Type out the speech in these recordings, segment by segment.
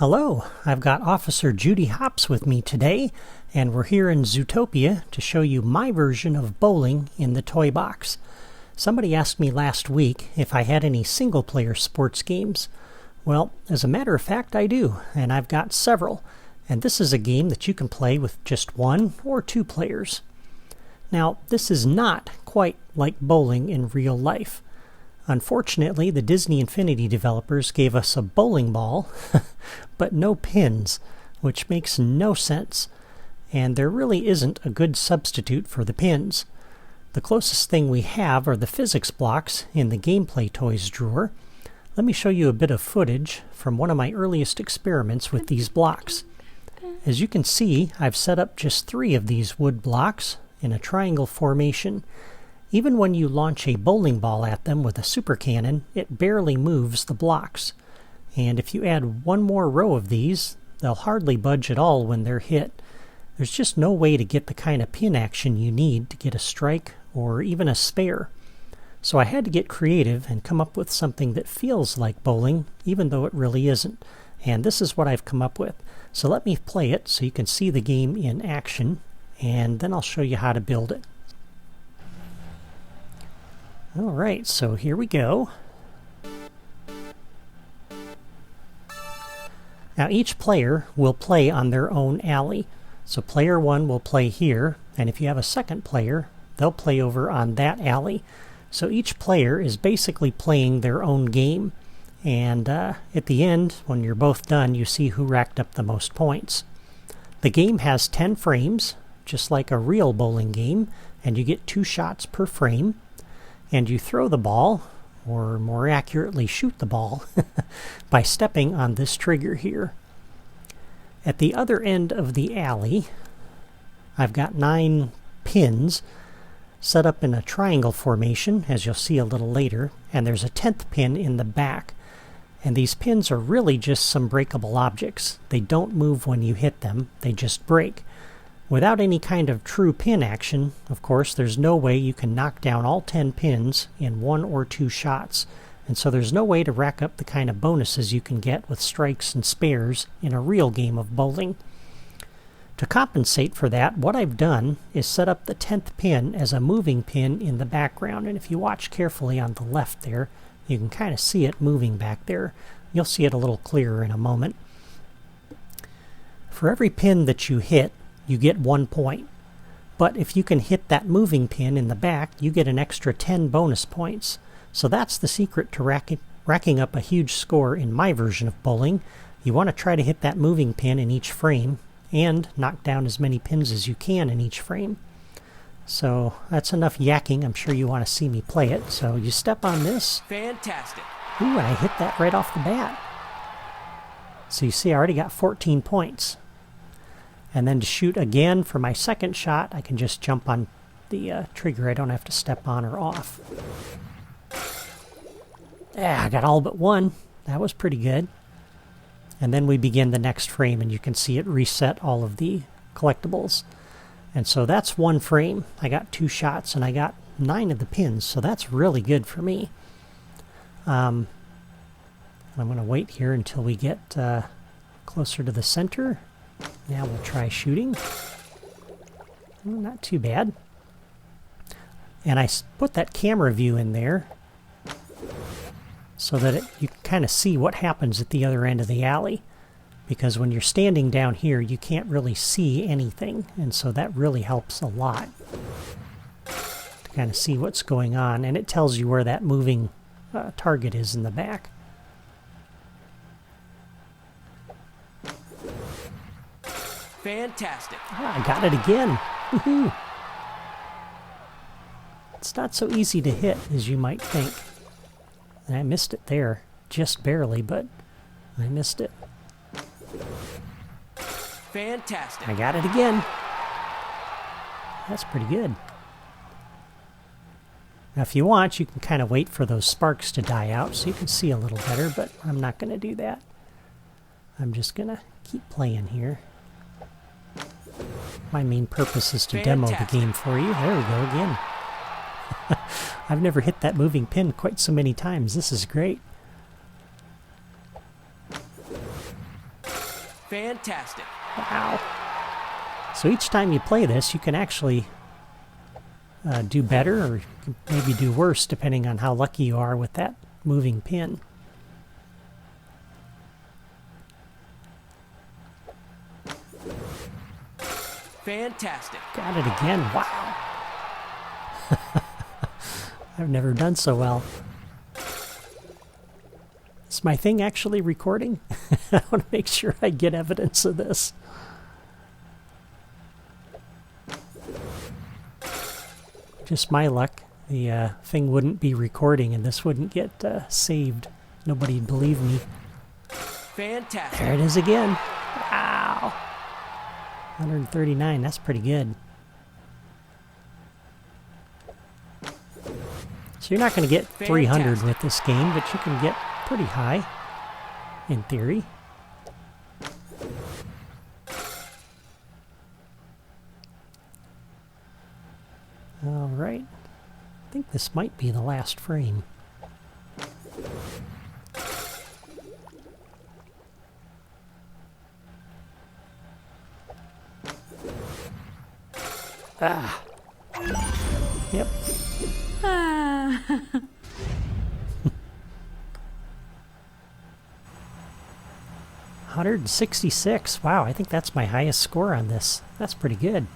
Hello, I've got Officer Judy Hopps with me today, and we're here in Zootopia to show you my version of bowling in the toy box. Somebody asked me last week if I had any single-player sports games. Well, as a matter of fact, I do, and I've got several, and this is a game that you can play with just one or two players. Now, this is not quite like bowling in real life. Unfortunately, the Disney Infinity developers gave us a bowling ball, but no pins, which makes no sense, and there really isn't a good substitute for the pins. The closest thing we have are the physics blocks in the Gameplay Toys drawer. Let me show you a bit of footage from one of my earliest experiments with these blocks. As you can see, I've set up just 3 of these wood blocks in a triangle formation. Even when you launch a bowling ball at them with a super cannon, it barely moves the blocks. And if you add one more row of these, they'll hardly budge at all when they're hit. There's just no way to get the kind of pin action you need to get a strike or even a spare. So I had to get creative and come up with something that feels like bowling, even though it really isn't. And this is what I've come up with. So let me play it so you can see the game in action, and then I'll show you how to build it. Alright, so here we go. Now each player will play on their own alley. So player 1 will play here, and if you have a second player, they'll play over on that alley. So each player is basically playing their own game. And at the end, when you're both done, you see who racked up the most points. The game has 10 frames, just like a real bowling game, and you get 2 shots per frame. And you throw the ball, or more accurately shoot the ball, by stepping on this trigger here. At the other end of the alley, I've got 9 pins set up in a triangle formation, as you'll see a little later, and there's a 10th pin in the back. And these pins are really just some breakable objects. They don't move when you hit them, they just break. Without any kind of true pin action, of course, there's no way you can knock down all 10 pins in 1 or 2 shots, and so there's no way to rack up the kind of bonuses you can get with strikes and spares in a real game of bowling. To compensate for that, what I've done is set up the 10th pin as a moving pin in the background, and if you watch carefully on the left there, you can kind of see it moving back there. You'll see it a little clearer in a moment. For every pin that you hit, you get 1 point. But if you can hit that moving pin in the back, you get an extra 10 bonus points. So that's the secret to racking up a huge score in my version of bowling. You want to try to hit that moving pin in each frame, and knock down as many pins as you can in each frame. So that's enough yakking. I'm sure you want to see me play it. So you step on this. Fantastic. Ooh, and I hit that right off the bat. So you see I already got 14 points. And then to shoot again for my second shot, I can just jump on the trigger. I don't have to step on or off. Yeah, I got all but 1. That was pretty good. And then we begin the next frame, and you can see it reset all of the collectibles. And so that's 1 frame. I got 2 shots, and I got 9 of the pins, so that's really good for me. I'm going to wait here until we get closer to the center. Now we'll try shooting. Not too bad. And I put that camera view in there so that you can kind of see what happens at the other end of the alley. Because when you're standing down here, you can't really see anything. And so that really helps a lot to kind of see what's going on. And it tells you where that moving target is in the back. Fantastic. Ah, I got it again. Woohoo! It's not so easy to hit as you might think. And I missed it there. Just barely, but I missed it. Fantastic. I got it again. That's pretty good. Now if you want, you can kind of wait for those sparks to die out so you can see a little better, but I'm not going to do that. I'm just going to keep playing here. My main purpose is to demo the game for you. There we go again. I've never hit that moving pin quite so many times. This is great. Fantastic. Wow. So each time you play this, you can actually do better, or you can maybe do worse, depending on how lucky you are with that moving pin. Fantastic. Got it again. Wow. I've never done so well. Is my thing actually recording? I want to make sure I get evidence of this. Just my luck. The thing wouldn't be recording and this wouldn't get saved. Nobody'd believe me. Fantastic. There it is again. Wow. 139, that's pretty good. So you're not going to get 300 with this game, but you can get pretty high, in theory. All right. I think this might be the last frame. Ah. Yep. 166. Wow, I think that's my highest score on this. That's pretty good.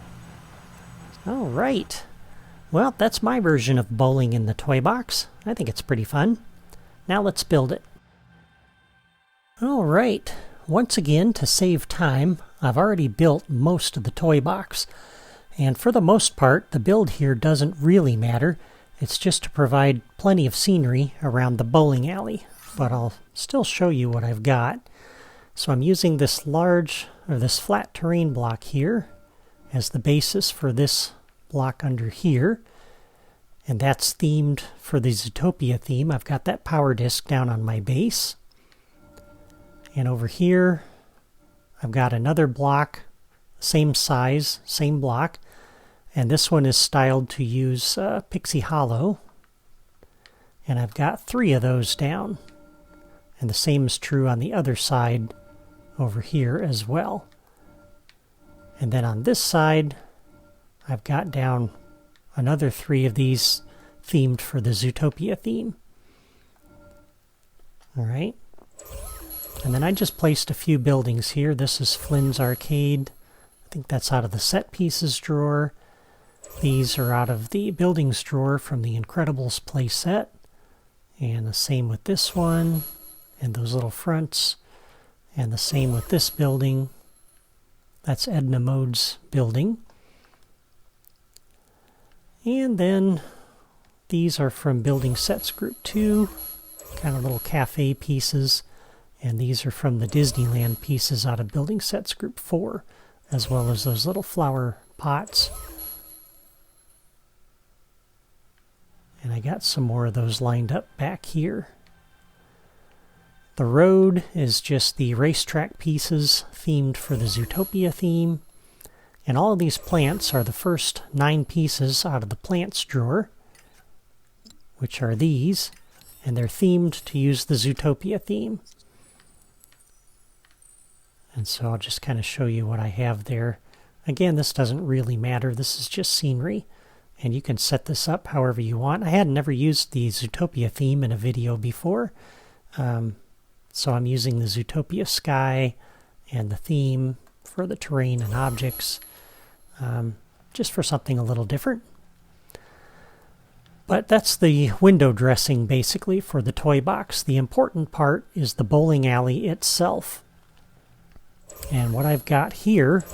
All right. Well, that's my version of bowling in the toy box. I think it's pretty fun. Now let's build it. All right. Once again, to save time, I've already built most of the toy box. And for the most part, the build here doesn't really matter. It's just to provide plenty of scenery around the bowling alley. But I'll still show you what I've got. So I'm using this this flat terrain block here as the basis for this block under here. And that's themed for the Zootopia theme. I've got that power disc down on my base. And over here, I've got another block, same size, same block. And this one is styled to use Pixie Hollow. And I've got 3 of those down. And the same is true on the other side over here as well. And then on this side, I've got down another 3 of these themed for the Zootopia theme. All right. And then I just placed a few buildings here. This is Flynn's Arcade. I think that's out of the set pieces drawer. These are out of the buildings drawer from the Incredibles playset. And the same with this one. And those little fronts. And the same with this building. That's Edna Mode's building. And then these are from Building Sets Group 2. Kind of little cafe pieces. And these are from the Disneyland pieces out of Building Sets Group 4. As well as those little flower pots. And I got some more of those lined up back here. The road is just the racetrack pieces themed for the Zootopia theme. And all of these plants are the first 9 pieces out of the plants drawer, which are these. And they're themed to use the Zootopia theme. And so I'll just kind of show you what I have there. Again, this doesn't really matter. This is just scenery. And you can set this up however you want. I had never used the Zootopia theme in a video before. So I'm using the Zootopia sky and the theme for the terrain and objects. Just for something a little different. But that's the window dressing basically for the toy box. The important part is the bowling alley itself. And what I've got here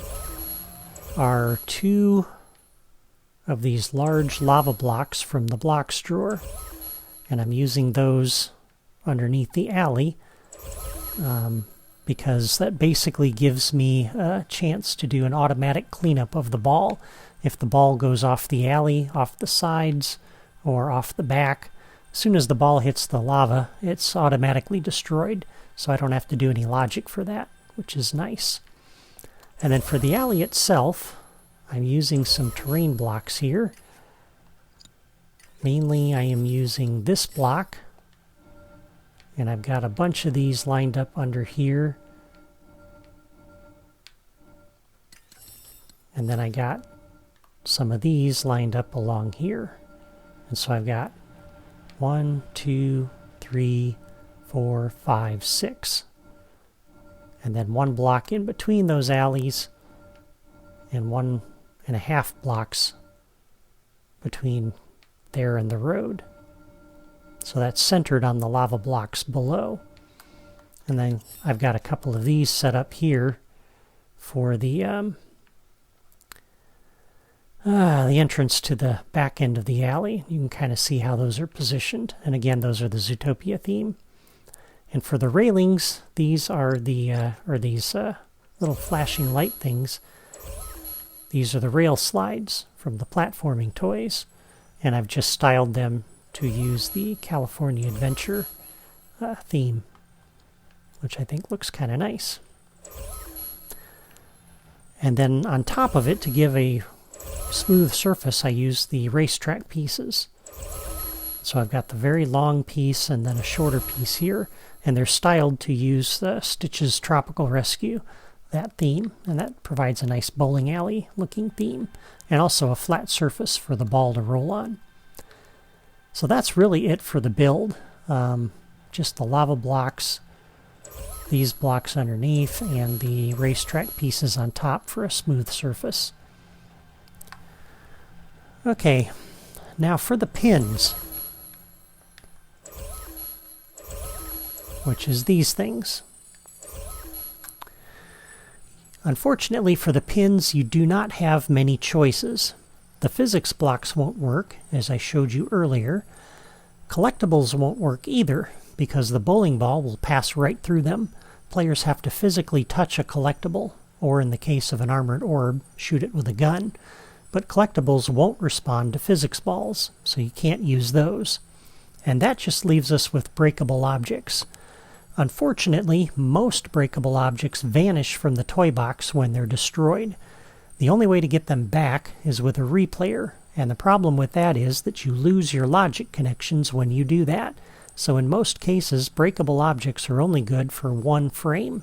are 2 of these large lava blocks from the blocks drawer. And I'm using those underneath the alley because that basically gives me a chance to do an automatic cleanup of the ball. If the ball goes off the alley, off the sides, or off the back, as soon as the ball hits the lava, it's automatically destroyed. So I don't have to do any logic for that, which is nice. And then for the alley itself, I'm using some terrain blocks here. Mainly I am using this block. And I've got a bunch of these lined up under here. And then I got some of these lined up along here. And so I've got 1, 2, 3, 4, 5, 6. And then one block in between those alleys and 1.5 blocks between there and the road. So that's centered on the lava blocks below. And then I've got a couple of these set up here for the entrance to the back end of the alley. You can kind of see how those are positioned. And again, those are the Zootopia theme. And for the railings, these are the little flashing light things. These are the rail slides from the platforming toys. And I've just styled them to use the California Adventure theme, which I think looks kind of nice. And then on top of it, to give a smooth surface, I use the racetrack pieces. So I've got the very long piece and then a shorter piece here, and they're styled to use Stitch's Tropical Rescue, that theme, and that provides a nice bowling alley looking theme, and also a flat surface for the ball to roll on. So that's really it for the build. Just the lava blocks, these blocks underneath, and the racetrack pieces on top for a smooth surface. Okay, now for the pins, which is these things. Unfortunately for the pins, you do not have many choices. The physics blocks won't work, as I showed you earlier. Collectibles won't work either, because the bowling ball will pass right through them. Players have to physically touch a collectible, or in the case of an armored orb, shoot it with a gun. But collectibles won't respond to physics balls, so you can't use those. And that just leaves us with breakable objects. Unfortunately, most breakable objects vanish from the toy box when they're destroyed. The only way to get them back is with a replayer, and the problem with that is that you lose your logic connections when you do that. So in most cases, breakable objects are only good for one frame.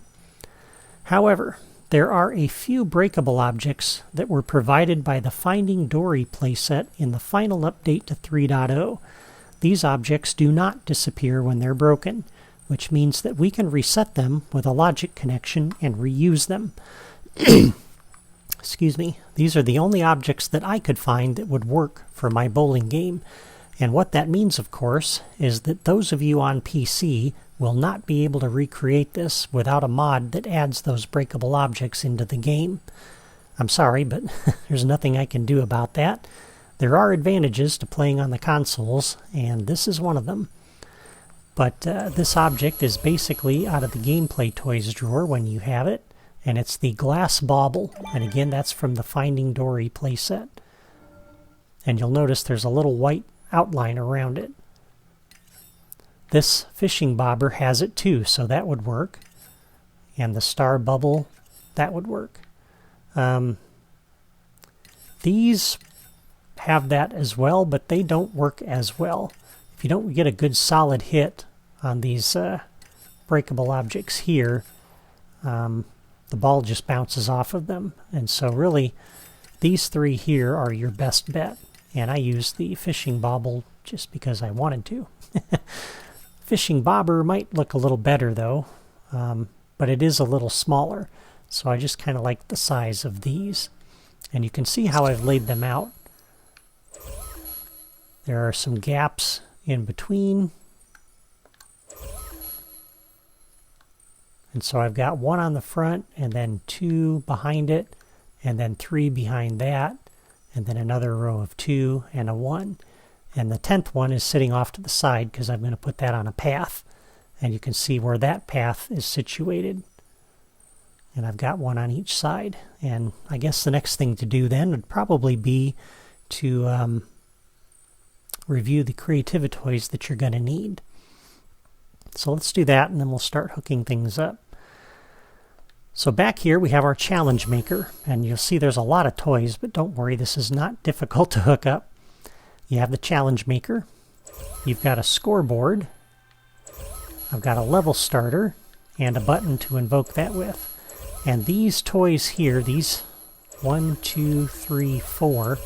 However, there are a few breakable objects that were provided by the Finding Dory playset in the final update to 3.0. These objects do not disappear when they're broken, which means that we can reset them with a logic connection and reuse them. Excuse me. These are the only objects that I could find that would work for my bowling game. And what that means, of course, is that those of you on PC will not be able to recreate this without a mod that adds those breakable objects into the game. I'm sorry, but there's nothing I can do about that. There are advantages to playing on the consoles, and this is one of them. But this object is basically out of the Gameplay Toys drawer when you have it, and it's the Glass Bauble, and again that's from the Finding Dory playset. And you'll notice there's a little white outline around it. This fishing bobber has it too, so that would work. And the star bubble, that would work. These have that as well, but they don't work as well. If you don't get a good solid hit on these breakable objects here, the ball just bounces off of them. And so really, these three here are your best bet. And I used the fishing bobble just because I wanted to. Fishing bobber might look a little better though, but it is a little smaller. So I just kind of like the size of these. And you can see how I've laid them out. There are some gaps in between. And so I've got one on the front, and then two behind it, and then three behind that, and then another row of two and a one. And the 10th one is sitting off to the side because I'm going to put that on a path. And you can see where that path is situated. And I've got one on each side. And I guess the next thing to do then would probably be to review the Creativitoys that you're going to need. So let's do that, and then we'll start hooking things up. So back here we have our challenge maker, and you'll see there's a lot of toys, but don't worry, this is not difficult to hook up. You have the challenge maker, you've got a scoreboard, I've got a level starter, and a button to invoke that with. And these toys here, these 1, 2, 3, 4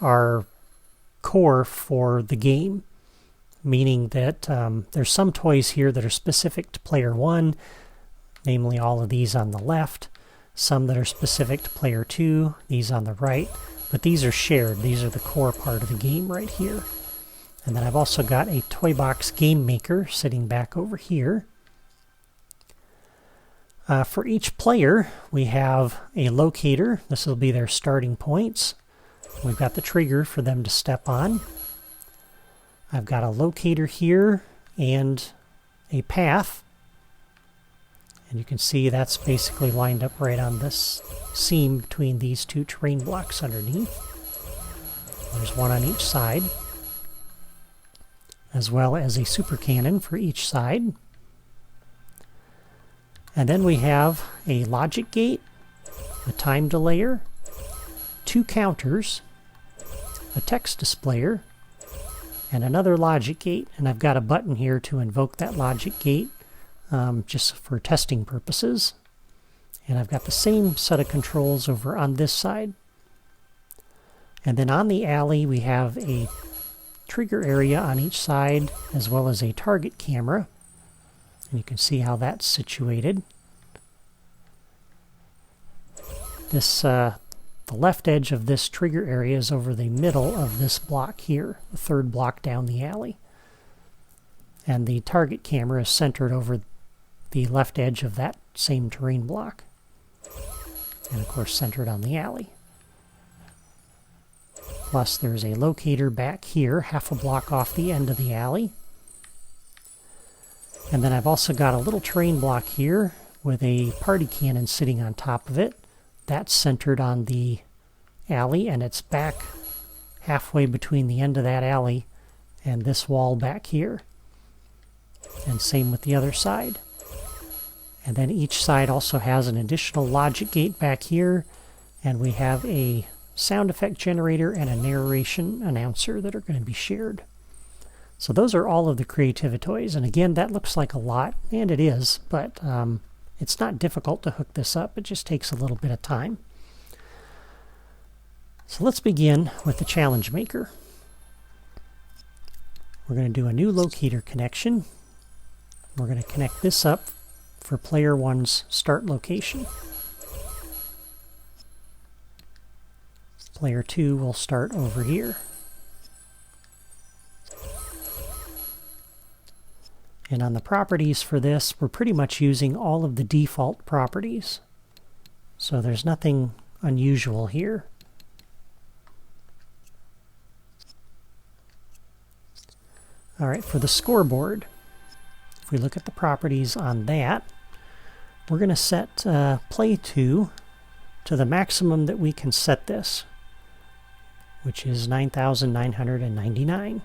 are core for the game, meaning that there's some toys here that are specific to player 1, namely all of these on the left, some that are specific to player 2, these on the right, but these are shared. These are the core part of the game right here. And then I've also got a Toy Box Game Maker sitting back over here. For each player, we have a locator. This will be their starting points. We've got the trigger for them to step on. I've got a locator here and a path. And you can see that's basically lined up right on this seam between these two terrain blocks underneath. There's one on each side, as well as a super cannon for each side. And then we have a logic gate, a time delayer, 2 counters, a text displayer, and another logic gate. And I've got a button here to invoke that logic gate just for testing purposes. And I've got the same set of controls over on this side. And then on the alley we have a trigger area on each side, as well as a target camera. And you can see how that's situated. This, the left edge of this trigger area is over the middle of this block here, the third block down the alley. And the target camera is centered over the left edge of that same terrain block. And of course centered on the alley. Plus there's a locator back here, half a block off the end of the alley. And then I've also got a little terrain block here with a party cannon sitting on top of it. That's centered on the alley, and it's back halfway between the end of that alley and this wall back here. And same with the other side. And then each side also has an additional logic gate back here, and we have a sound effect generator and a narration announcer that are going to be shared. So those are all of the Creativity toys, and again, that looks like a lot, and it is, but it's not difficult to hook this up. It just takes a little bit of time. So let's begin with the Challenge Maker. We're going to do a new locator connection. We're going to connect this up for player 1's start location. Player 2 will start over here. And on the properties for this, we're pretty much using all of the default properties. So there's nothing unusual here. All right, for the scoreboard, if we look at the properties on that, we're going to set play to the maximum that we can set this, which is 9,999.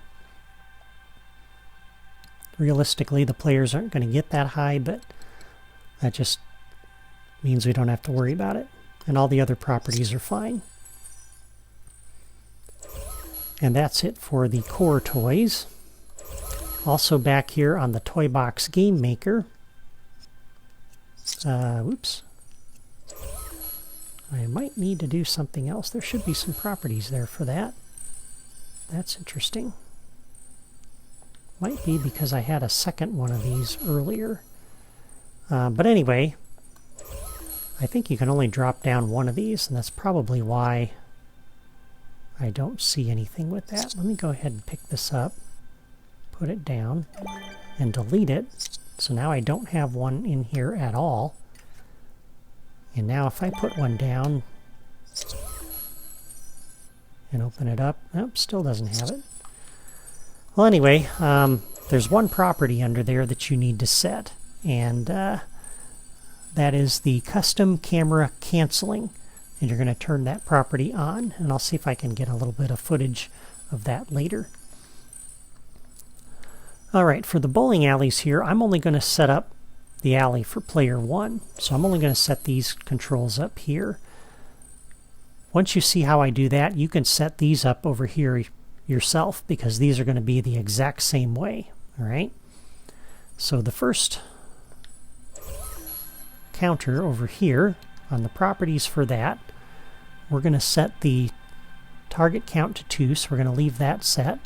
Realistically, the players aren't going to get that high, but that just means we don't have to worry about it. And all the other properties are fine. And that's it for the core toys. Also back here on the Toy Box Game Maker. Whoops. I might need to do something else. There should be some properties there for that. That's interesting. Might be because I had a second one of these earlier. But anyway, I think you can only drop down one of these, and that's probably why I don't see anything with that. Let me go ahead and pick this up, put it down, and delete it. So now I don't have one in here at all. And now if I put one down and open it up, nope, still doesn't have it. Well, anyway, there's one property under there that you need to set, and that is the custom camera canceling. And you're going to turn that property on, and I'll see if I can get a little bit of footage of that later. All right, for the bowling alleys here, I'm only going to set up the alley for player 1. So I'm only going to set these controls up here. Once you see how I do that, you can set these up over here yourself, because these are going to be the exact same way. All right. So the first counter over here on the properties for that, we're going to set the target count to 2, so we're going to leave that set.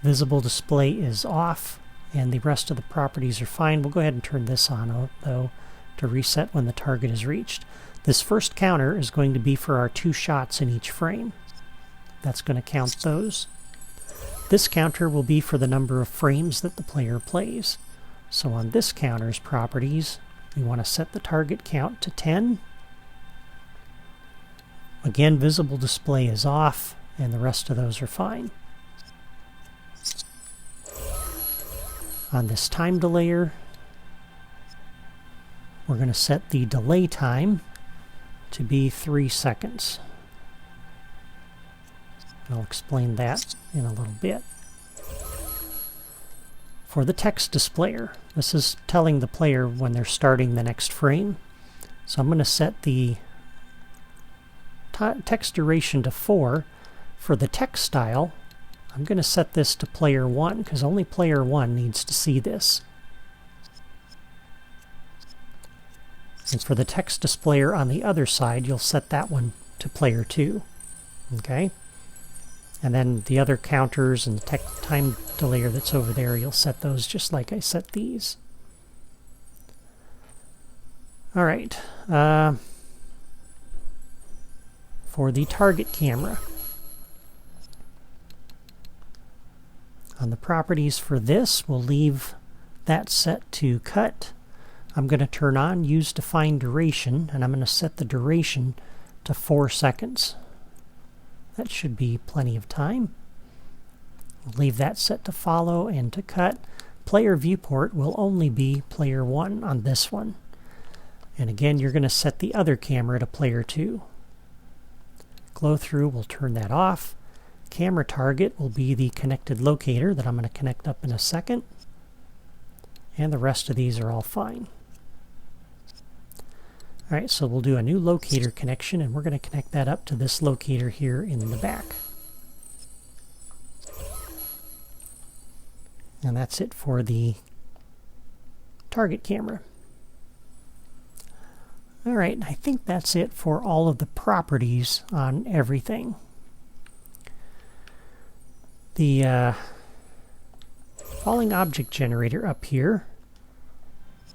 Visible display is off, and the rest of the properties are fine. We'll go ahead and turn this on, though, to reset when the target is reached. This first counter is going to be for our 2 shots in each frame. That's going to count those. This counter will be for the number of frames that the player plays. So on this counter's properties, we want to set the target count to 10. Again, visible display is off, and the rest of those are fine. On this time delayer, we're going to set the delay time to be 3 seconds. I'll explain that in a little bit. For the text displayer, this is telling the player when they're starting the next frame. So I'm going to set the text duration to 4. For the text style, I'm going to set this to player 1 because only player 1 needs to see this. And for the text displayer on the other side, you'll set that one to player 2. Okay? And then the other counters and the time delayer that's over there, you'll set those just like I set these. All right. For the target camera, on the properties for this, we'll leave that set to cut. I'm going to turn on use define duration, and I'm going to set the duration to 4 seconds. That should be plenty of time. We'll leave that set to follow and to cut. Player viewport will only be player 1 on this one. And again, you're going to set the other camera to player 2. Glow through, we'll turn that off. Camera target will be the connected locator that I'm going to connect up in a second. And the rest of these are all fine. Alright, so we'll do a new locator connection, and we're going to connect that up to this locator here in the back. And that's it for the target camera. Alright, I think that's it for all of the properties on everything. The falling object generator up here,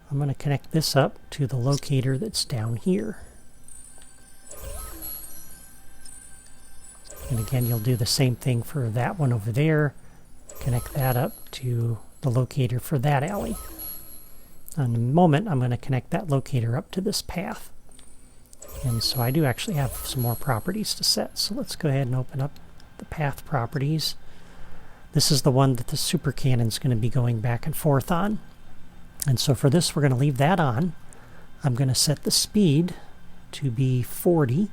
I'm going to connect this up to the locator that's down here. And again, you'll do the same thing for that one over there. Connect that up to the locator for that alley. In a moment, I'm going to connect that locator up to this path. And so I do actually have some more properties to set. So let's go ahead and open up the path properties. This is the one that the super cannon is going to be going back and forth on. And so for this, we're going to leave that on. I'm going to set the speed to be 40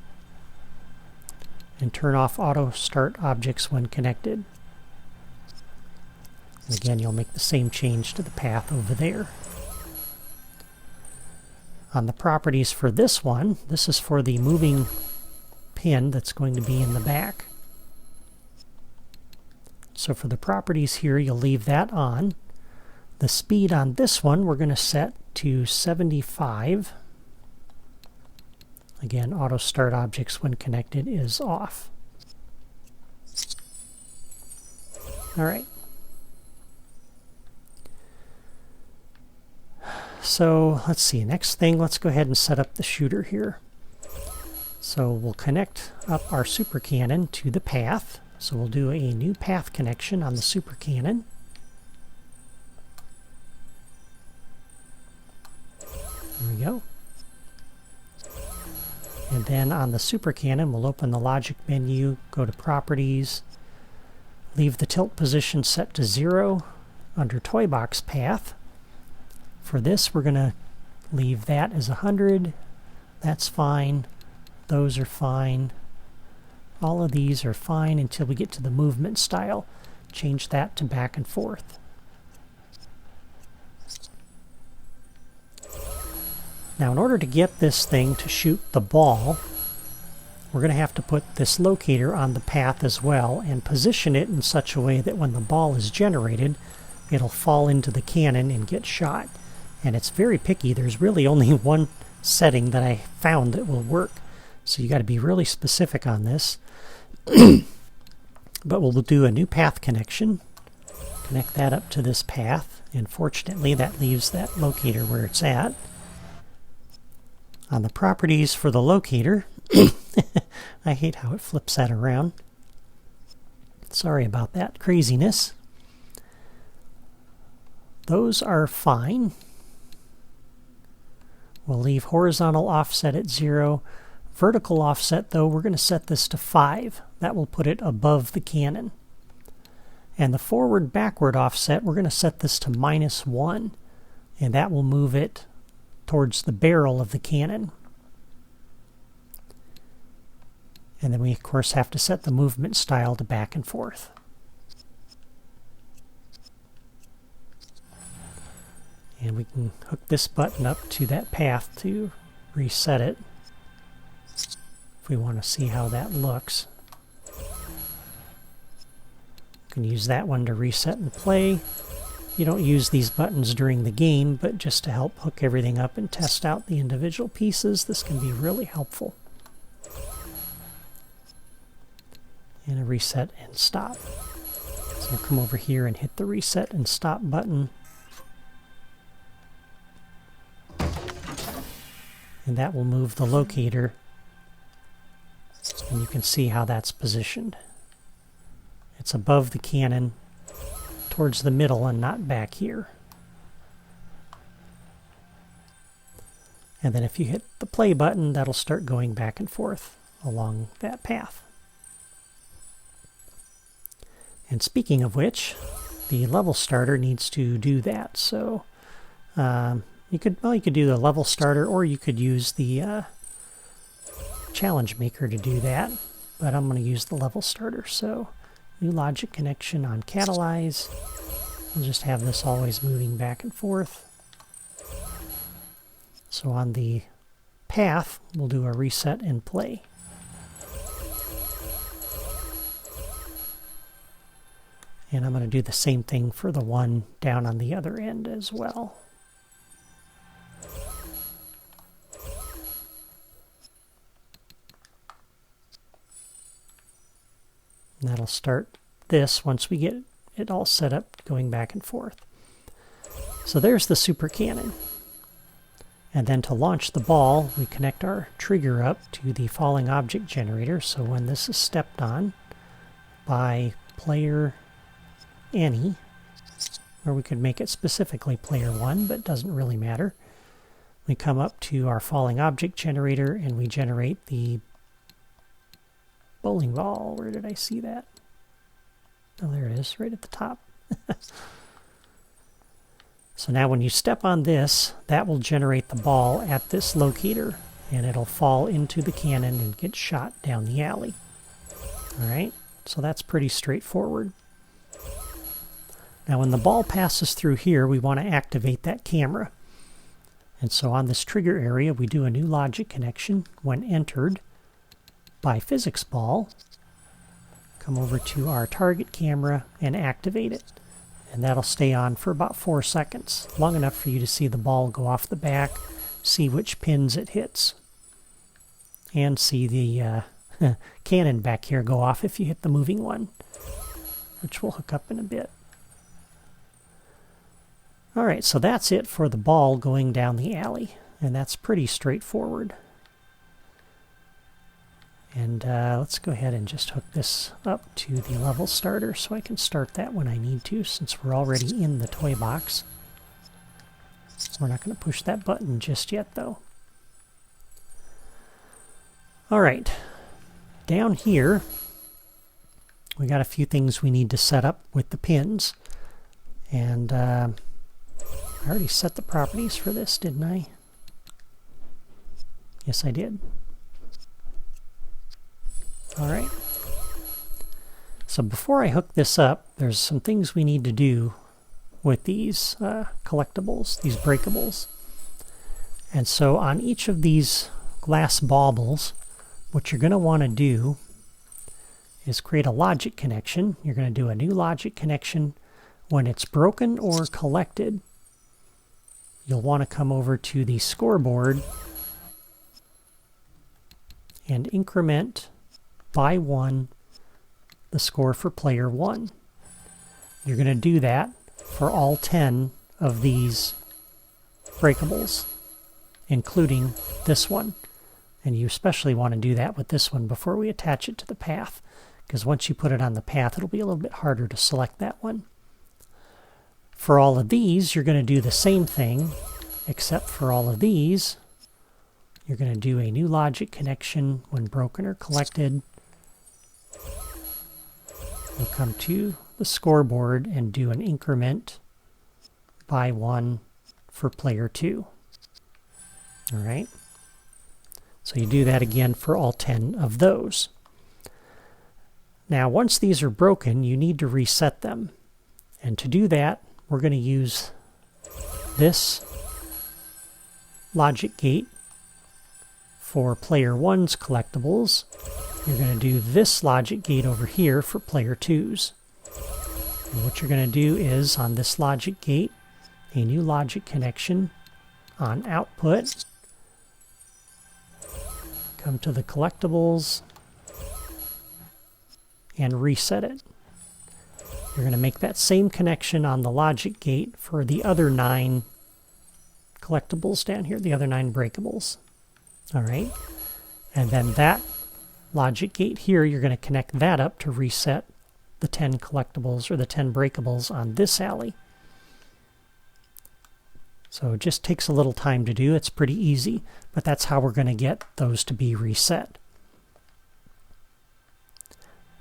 and turn off auto start objects when connected. And again, you'll make the same change to the path over there. On the properties for this one, this is for the moving pin that's going to be in the back. So for the properties here, you'll leave that on. The speed on this one, we're going to set to 75. Again, auto start objects when connected is off. All right. So let's see, next thing, let's go ahead and set up the shooter here. So we'll connect up our super cannon to the path. So we'll do a new path connection on the super cannon. There we go. And then on the super cannon, we'll open the logic menu, go to properties, leave the tilt position set to 0 under toy box path. For this, we're going to leave that as 100. That's fine. Those are fine. All of these are fine until we get to the movement style. Change that to back and forth. Now, in order to get this thing to shoot the ball, we're going to have to put this locator on the path as well and position it in such a way that when the ball is generated, it'll fall into the cannon and get shot. And it's very picky. There's really only one setting that I found that will work. So you got to be really specific on this. But we'll do a new path connection. Connect that up to this path. And fortunately, that leaves that locator where it's at. On the properties for the locator, I hate how it flips that around. Sorry about that craziness. Those are fine. We'll leave horizontal offset at 0. Vertical offset, though, we're going to set this to 5. That will put it above the cannon. And the forward-backward offset, we're going to set this to -1. And that will move it towards the barrel of the cannon. And then we, of course, have to set the movement style to back and forth. And we can hook this button up to that path to reset it if we want to see how that looks. You can use that one to reset and play. You don't use these buttons during the game, but just to help hook everything up and test out the individual pieces, this can be really helpful. And a reset and stop. So we'll come over here and hit the reset and stop button. And that will move the locator. And you can see how that's positioned. It's above the cannon, towards the middle and not back here. And then if you hit the play button, that'll start going back and forth along that path. And speaking of which, the level starter needs to do that. So you could do the level starter, or you could use the challenge maker to do that. But I'm going to use the level starter. So new logic connection on catalyze. We'll just have this always moving back and forth. So on the path, we'll do a reset and play. And I'm going to do the same thing for the one down on the other end as well. And that'll start this once we get it all set up going back and forth. So there's the super cannon. And then to launch the ball, we connect our trigger up to the falling object generator. So when this is stepped on by player any, or we could make it specifically player 1, but it doesn't really matter. We come up to our falling object generator and we generate the bowling ball. Where did I see that? Oh, there it is, right at the top. So now when you step on this, that will generate the ball at this locator, and it'll fall into the cannon and get shot down the alley. All right, so that's pretty straightforward. Now when the ball passes through here, we want to activate that camera. And so on this trigger area, we do a new logic connection when entered by physics ball. Come over to our target camera and activate it. And that'll stay on for about 4 seconds, long enough for you to see the ball go off the back, see which pins it hits, and see the cannon back here go off if you hit the moving one, which we'll hook up in a bit. All right, so that's it for the ball going down the alley, and that's pretty straightforward. And let's go ahead and just hook this up to the level starter so I can start that when I need to, since we're already in the toy box. We're not going to push that button just yet, though. All right, down here, we got a few things we need to set up with the pins. And I already set the properties for this, didn't I? Yes, I did. All right. So before I hook this up, there's some things we need to do with these collectibles, these breakables. And so on each of these glass baubles, what you're going to want to do is create a logic connection. You're going to do a new logic connection. When it's broken or collected, you'll want to come over to the scoreboard and increment by 1 the score for player 1. You're going to do that for all 10 of these breakables, including this one. And you especially want to do that with this one before we attach it to the path, because once you put it on the path, it'll be a little bit harder to select that one. For all of these, you're going to do the same thing, except for all of these, you're going to do a new logic connection when broken or collected. We'll come to the scoreboard and do an increment by 1 for player 2. All right. So you do that again for all 10 of those. Now, once these are broken, you need to reset them. And to do that, we're going to use this logic gate for player 1's collectibles. You're going to do this logic gate over here for player 2's. And what you're going to do is, on this logic gate, a new logic connection on output. Come to the collectibles and reset it. You're going to make that same connection on the logic gate for the other 9 collectibles down here, the other 9 breakables. All right. And then that logic gate here, you're going to connect that up to reset the 10 collectibles or the 10 breakables on this alley. So it just takes a little time to do. It's pretty easy, but that's how we're going to get those to be reset.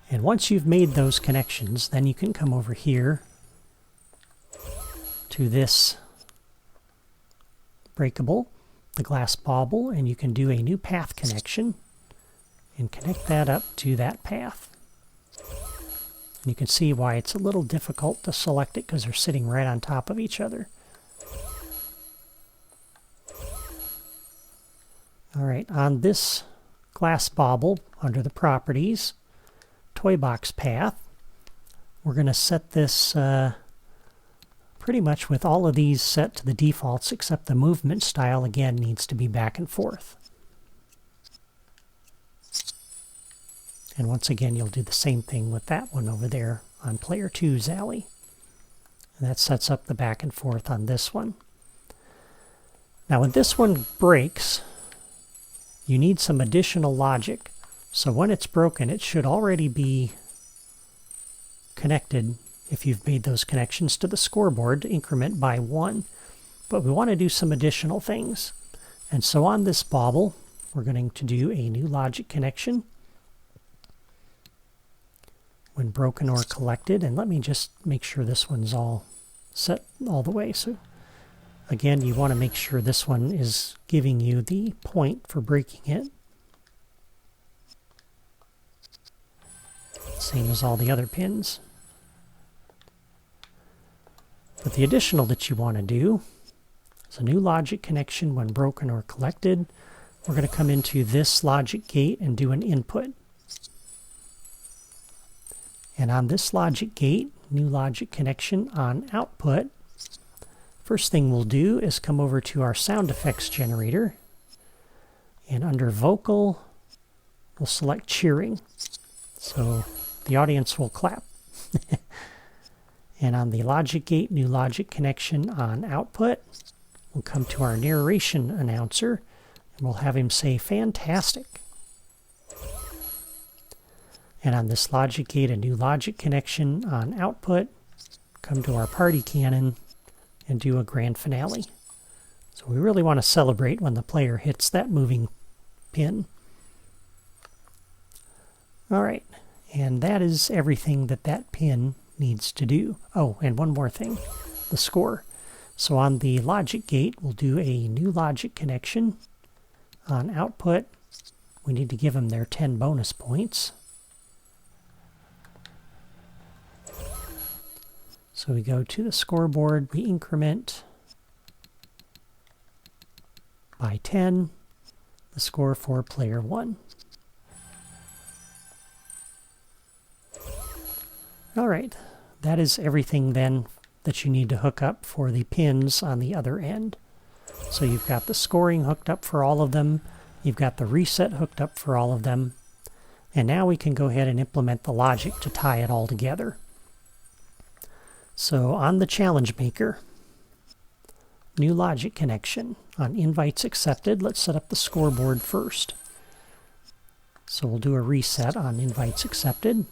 And once you've made those connections, then you can come over here to this breakable, the glass bauble, and you can do a new path connection and connect that up to that path. And you can see why it's a little difficult to select it, because they're sitting right on top of each other. All right, on this glass bauble, under the properties, toy box path, we're going to set this pretty much with all of these set to the defaults, except the movement style, again, needs to be back and forth. And once again, you'll do the same thing with that one over there on player 2's alley. And that sets up the back and forth on this one. Now, when this one breaks, you need some additional logic. So when it's broken, it should already be connected, if you've made those connections, to the scoreboard to increment by 1. But we want to do some additional things. And so on this bauble, we're going to do a new logic connection when broken or collected. And let me just make sure this one's all set all the way. So again, you want to make sure this one is giving you the point for breaking it. Same as all the other pins. But the additional that you want to do is a new logic connection when broken or collected. We're going to come into this logic gate and do an input. And on this logic gate, new logic connection on output. First thing we'll do is come over to our sound effects generator, and under vocal, we'll select cheering. So the audience will clap. And on the logic gate, new logic connection on output, we'll come to our narration announcer, and we'll have him say fantastic. And on this logic gate, a new logic connection on output, come to our party cannon and do a grand finale. So we really want to celebrate when the player hits that moving pin. All right, and that is everything that that pin needs to do. Oh, and one more thing, the score. So on the logic gate, we'll do a new logic connection. On output, we need to give them their 10 bonus points. So we go to the scoreboard, we increment by 10 the score for player 1. All right, that is everything then that you need to hook up for the pins on the other end. So you've got the scoring hooked up for all of them. You've got the reset hooked up for all of them. And now we can go ahead and implement the logic to tie it all together. So on the challenge maker, new logic connection. On invites accepted, let's set up the scoreboard first. So we'll do a reset on invites accepted.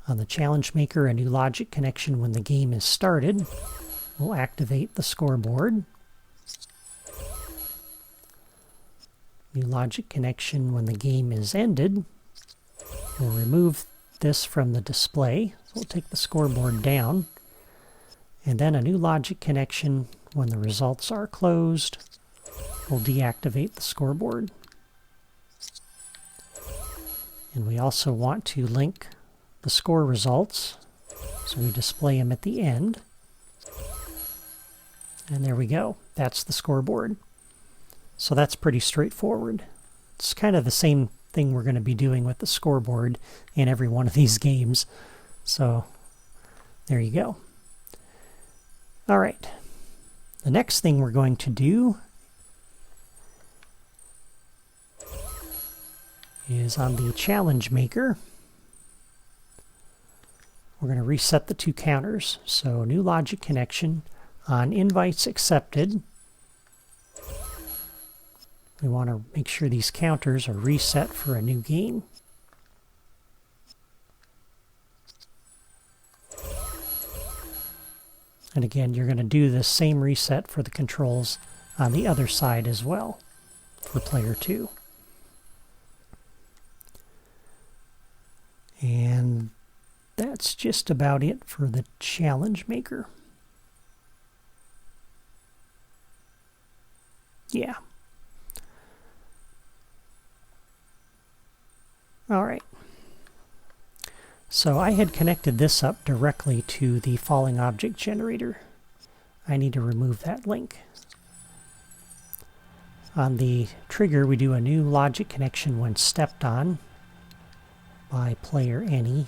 On the challenge maker, a new logic connection when the game is started. We'll activate the scoreboard. New logic connection when the game is ended. We'll remove this from the display. So we'll take the scoreboard down. And then a new logic connection when the results are closed. We'll deactivate the scoreboard. And we also want to link the score results, so we display them at the end. And there we go. That's the scoreboard. So that's pretty straightforward. It's kind of the same thing we're going to be doing with the scoreboard in every one of these games. So there you go. All right. The next thing we're going to do is on the challenge maker. We're going to reset the two counters. So new logic connection on invites accepted. We want to make sure these counters are reset for a new game. And again, you're going to do this same reset for the controls on the other side as well for player 2. And that's just about it for the challenge maker. Yeah. All right. So I had connected this up directly to the falling object generator. I need to remove that link. On the trigger, we do a new logic connection when stepped on by player any.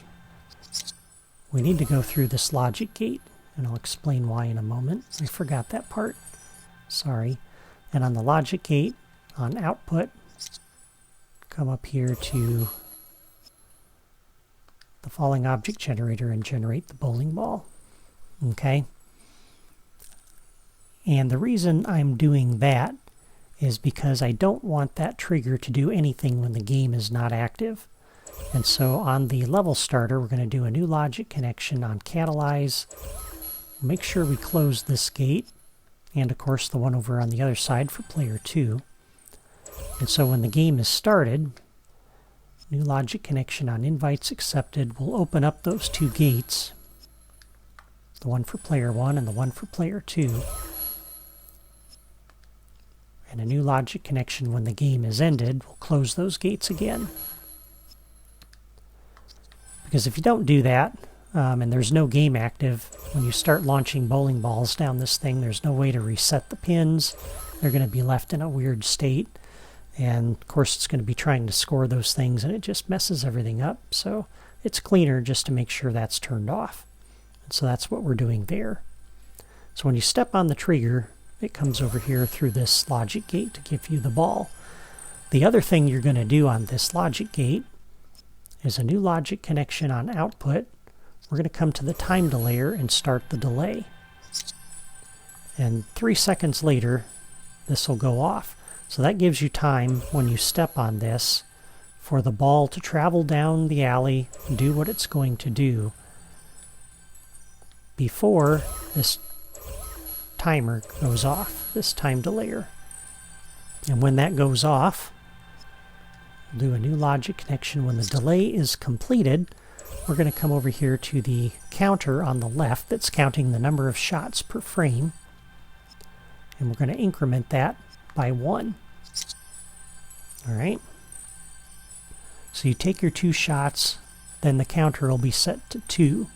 We need to go through this logic gate, and I'll explain why in a moment. I forgot that part. Sorry. And on the logic gate, on output, come up here to the falling object generator and generate the bowling ball. Okay? And the reason I'm doing that is because I don't want that trigger to do anything when the game is not active. And so on the level starter, we're going to do a new logic connection on catalyze. Make sure we close this gate, and of course the one over on the other side for player 2. And so when the game is started, new logic connection on invites accepted will open up those two gates, the one for player 1 and the one for player 2. And a new logic connection when the game is ended will close those gates again. Because if you don't do that, and there's no game active, when you start launching bowling balls down this thing, there's no way to reset the pins. They're going to be left in a weird state. And of course it's going to be trying to score those things, and it just messes everything up. So it's cleaner just to make sure that's turned off. And so that's what we're doing there. So when you step on the trigger, it comes over here through this logic gate to give you the ball. The other thing you're going to do on this logic gate is a new logic connection on output. We're going to come to the time delayer and start the delay. And 3 seconds later, this will go off. So that gives you time when you step on this for the ball to travel down the alley and do what it's going to do before this timer goes off, this time delayer. And when that goes off, we'll do a new logic connection. When the delay is completed, we're going to come over here to the counter on the left that's counting the number of shots per frame. And we're going to increment that by 1. All right. So you take your 2 shots, then the counter will be set to 2.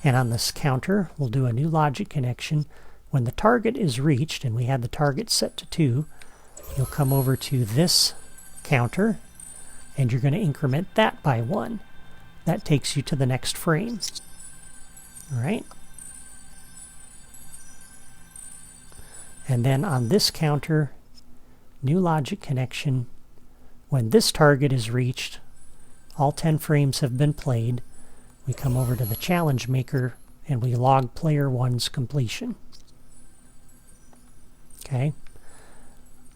And on this counter, we'll do a new logic connection. When the target is reached, and we had the target set to 2, you'll come over to this counter, and you're going to increment that by 1. That takes you to the next frame. All right. And then on this counter, new logic connection. When this target is reached, all 10 frames have been played. We come over to the challenge maker and we log player 1's completion. Okay.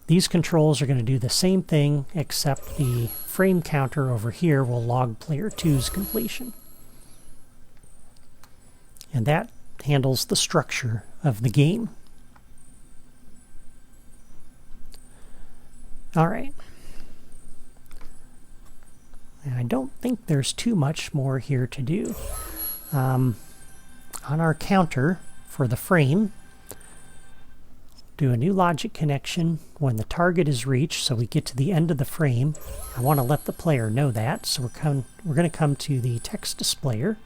These controls are going to do the same thing, except the frame counter over here will log player 2's completion. And that handles the structure of the game. All right. And I don't think there's too much more here to do. On our counter for the frame, do a new logic connection when the target is reached, so we get to the end of the frame. I want to let the player know that, so we're going to come to the text displayer,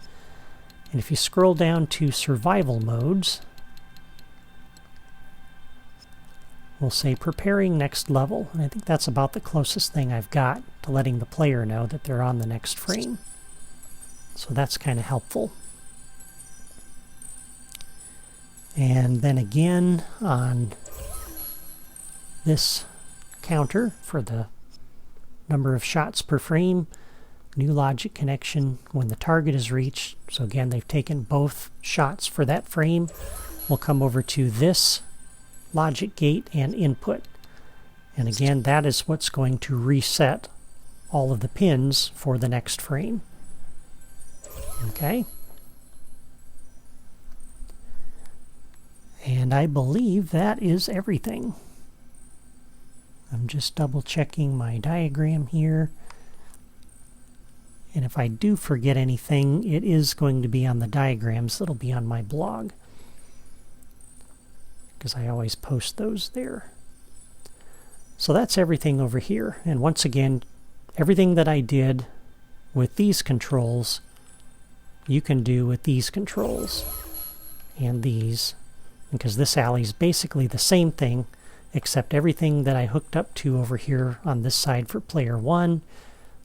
and if you scroll down to survival modes, we'll say preparing next level, and I think that's about the closest thing I've got to letting the player know that they're on the next frame. So that's kind of helpful. And then again on this counter for the number of shots per frame, new logic connection when the target is reached. So again, they've taken both shots for that frame. We'll come over to this logic gate and input. And again, that is what's going to reset all of the pins for the next frame. Okay. And I believe that is everything. I'm just double checking my diagram here. And if I do forget anything, it is going to be on the diagrams that'll be on my blog, because I always post those there. So that's everything over here. And once again, everything that I did with these controls, you can do with these controls and these, because this alley is basically the same thing, except everything that I hooked up to over here on this side for player 1,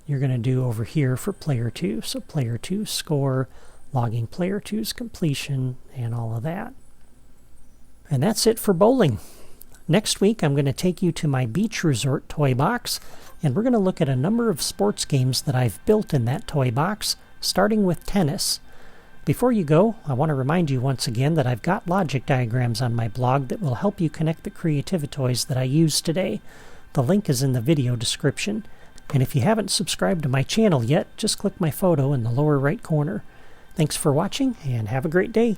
you're going to do over here for player 2. So player 2 score, logging player 2's completion, and all of that. And that's it for bowling. Next week, I'm going to take you to my beach resort toy box, and we're going to look at a number of sports games that I've built in that toy box, starting with tennis. Before you go, I want to remind you once again that I've got logic diagrams on my blog that will help you connect the Creativitoys that I used today. The link is in the video description. And if you haven't subscribed to my channel yet, just click my photo in the lower right corner. Thanks for watching, and have a great day.